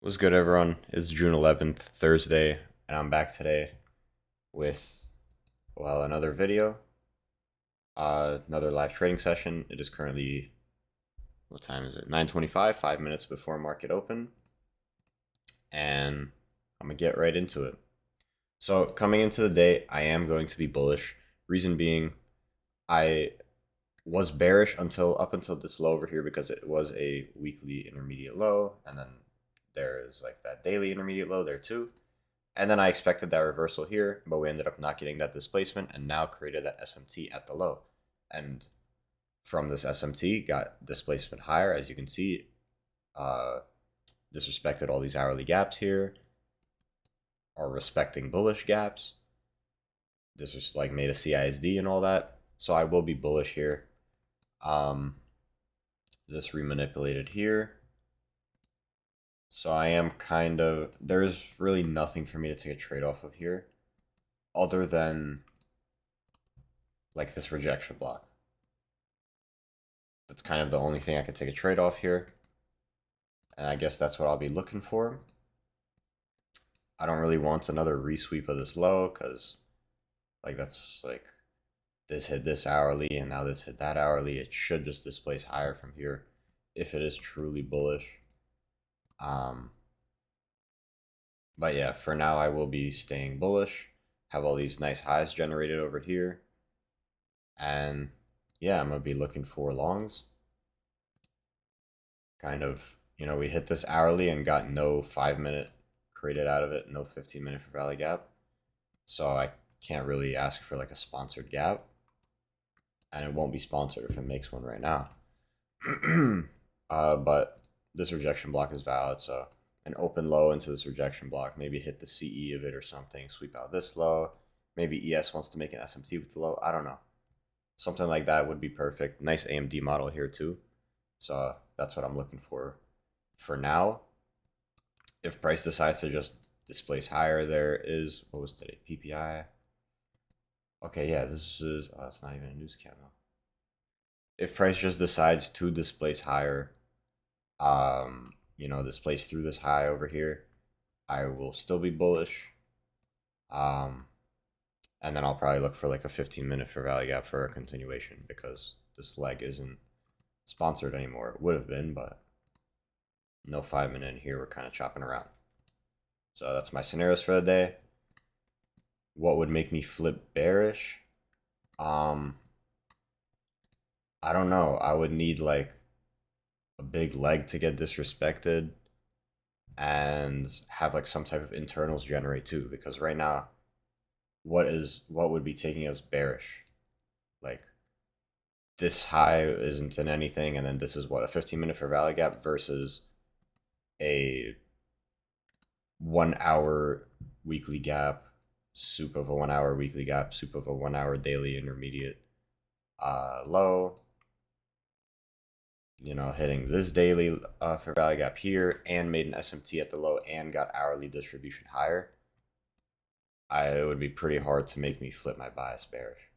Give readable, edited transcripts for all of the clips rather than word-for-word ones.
What's good, everyone? It's June 11th, Thursday, and I'm back today with, another video, another live trading session. It is currently, what time is it? 9:25, 5 minutes before market open, and I'm gonna get right into it. So, coming into the day, I am going to be bullish. Reason being, I was bearish until up until this low over here because it was a weekly intermediate low, and then there is like that daily intermediate low there too. And then I expected that reversal here, but we ended up not getting that displacement and now created that SMT at the low. And from this SMT, got displacement higher, as you can see. Uh, Disrespected all these hourly gaps here, are respecting bullish gaps. This is like made a CISD and all that. So I will be bullish here. Um, this remanipulated here. So I am kind of, there's really nothing for me to take a trade off of here other than like this rejection block. That's kind of the only thing I could take a trade off here. And I guess that's what I'll be looking for. I don't really want another resweep of this low because like that's like this hit this hourly and now this hit that hourly. It should just displace higher from here if it is truly bullish. Um, but yeah, for now I will be staying bullish. Have all these nice highs generated over here. And yeah, I'm going to be looking for longs. Kind of, we hit this hourly and got no 5 minute created out of it, no 15-minute for value gap. So I can't really ask for like a sponsored gap. And it won't be sponsored if it makes one right now. But this rejection block is valid, so an open low into this rejection block, maybe hit the CE of it or something, sweep out this low. Maybe ES wants to make an SMT with the low. I don't know. Something like that would be perfect. Nice AMD model here too. So that's what I'm looking for now. If price decides to just displace higher, there is, what was today? PPI. Okay, yeah, this is, oh, it's not even a news candle. If price just decides to displace higher, displace through this high over here, I will still be bullish. And then I'll probably look for like a 15-minute for value gap for a continuation because this leg isn't sponsored anymore. It would have been, but no 5 minute in here. We're kind of chopping around. So that's my scenarios for the day. What would make me flip bearish? I don't know. I would need like a big leg to get disrespected and have like some type of internals generate too. Because right now, what would be taking us bearish? Like this high isn't in anything, and then this is what, a 15-minute for value gap versus a 1 hour weekly gap, soup of a 1 hour weekly gap, soup of a 1 hour daily intermediate low. Hitting this daily for value gap here and made an SMT at the low and got hourly distribution higher. It would be pretty hard to make me flip my bias bearish.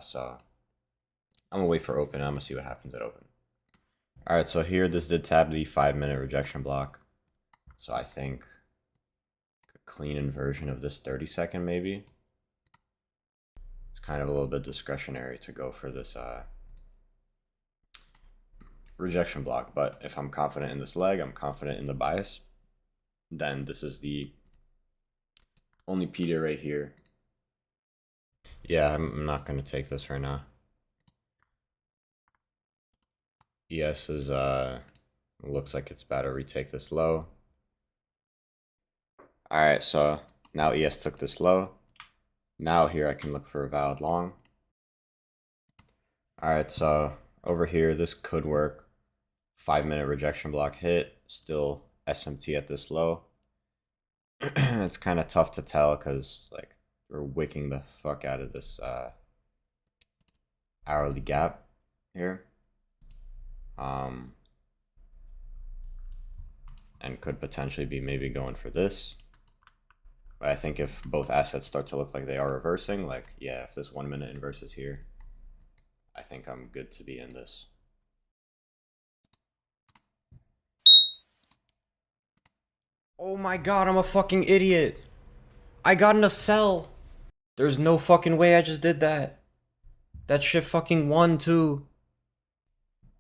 So I'm gonna wait for open. I'm gonna see what happens at open. All right, so here this did tab the 5 minute rejection block. So I think a clean inversion of this 30-second maybe. It's kind of a little bit discretionary to go for this rejection block, but if I'm confident in this leg, I'm confident in the bias, then this is the only PDA right here. Yeah, I'm not going to take this right now. ES is, looks like it's about to retake this low. Alright, so now ES took this low. Now here I can look for a valid long. Alright, so over here, this could work. 5 minute rejection block hit, still SMT at this low. It's kind of tough to tell because like we're wicking the fuck out of this hourly gap here. And could potentially be maybe going for this. But I think if both assets start to look like they are reversing, like, yeah, if this 1 minute inverses here, I think I'm good to be in this. Oh my god, I'm a fucking idiot. I got in a cell. There's no fucking way I just did that. That shit fucking won too.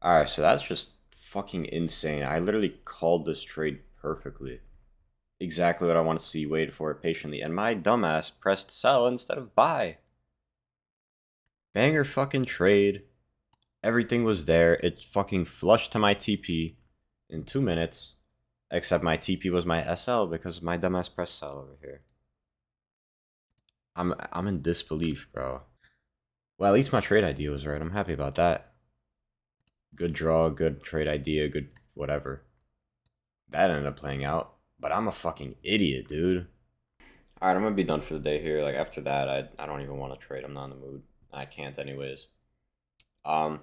Alright, so that's just fucking insane. I literally called this trade perfectly. Exactly what I want to see, waited for it patiently, and my dumbass pressed sell instead of buy. Banger fucking trade. Everything was there. It fucking flushed to my TP in 2 minutes. Except my TP was my SL because my dumbass pressed sell over here. I'm in disbelief, bro. Well, at least my trade idea was right. I'm happy about that. Good draw, good trade idea, good whatever. That ended up playing out. But I'm a fucking idiot, dude. Alright, I'm gonna be done for the day here. Like, after that, I don't even want to trade. I'm not in the mood. I can't anyways. Um,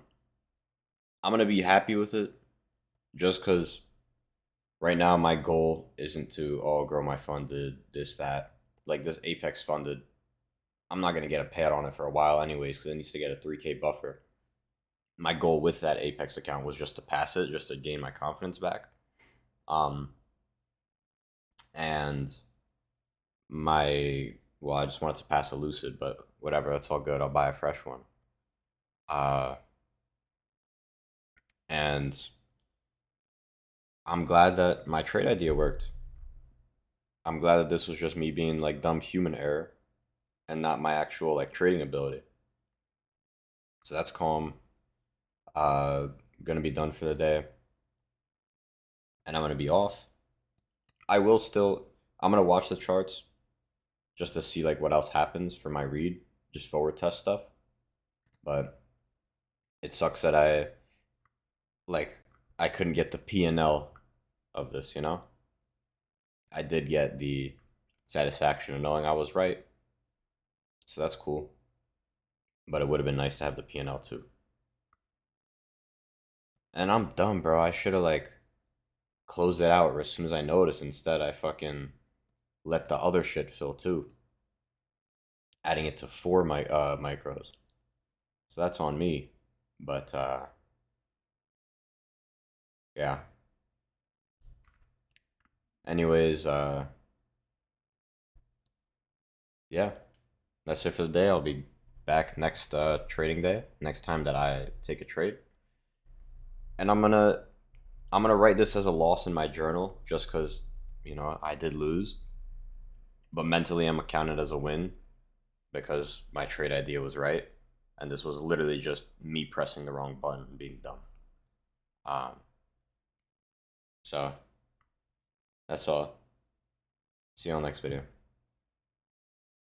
I'm gonna be happy with it. Just because right now my goal isn't to, oh, grow my funded, this, that. Like, this Apex funded, I'm not gonna get a payout on it for a while anyways, because it needs to get a 3K buffer. My goal with that Apex account was just to pass it, just to gain my confidence back. And well, I just wanted to pass a Lucid, but whatever, that's all good. I'll buy a fresh one. Uh, and I'm glad that my trade idea worked. I'm glad that this was just me being like dumb human error and not my actual like trading ability. So that's calm. Uh, gonna be done for the day, and I'm gonna be off. I will still. I'm gonna watch the charts just to see like what else happens for my read, just forward test stuff. But it sucks that like I couldn't get the P&L of this, you know? I did get the satisfaction of knowing I was right. So that's cool. But it would have been nice to have the P&L too. And I'm dumb, bro. I should have like closed it out as soon as I noticed. Instead, I fucking let the other shit fill too. Adding it to 4 micros. So that's on me. But yeah. Anyways, yeah. That's it for the day. I'll be back next trading day, next time that I take a trade. And I'm gonna write this as a loss in my journal just because, I did lose. But mentally I'm gonna count it as a win because my trade idea was right. And this was literally just me pressing the wrong button and being dumb. Um, so that's all. See you on the next video.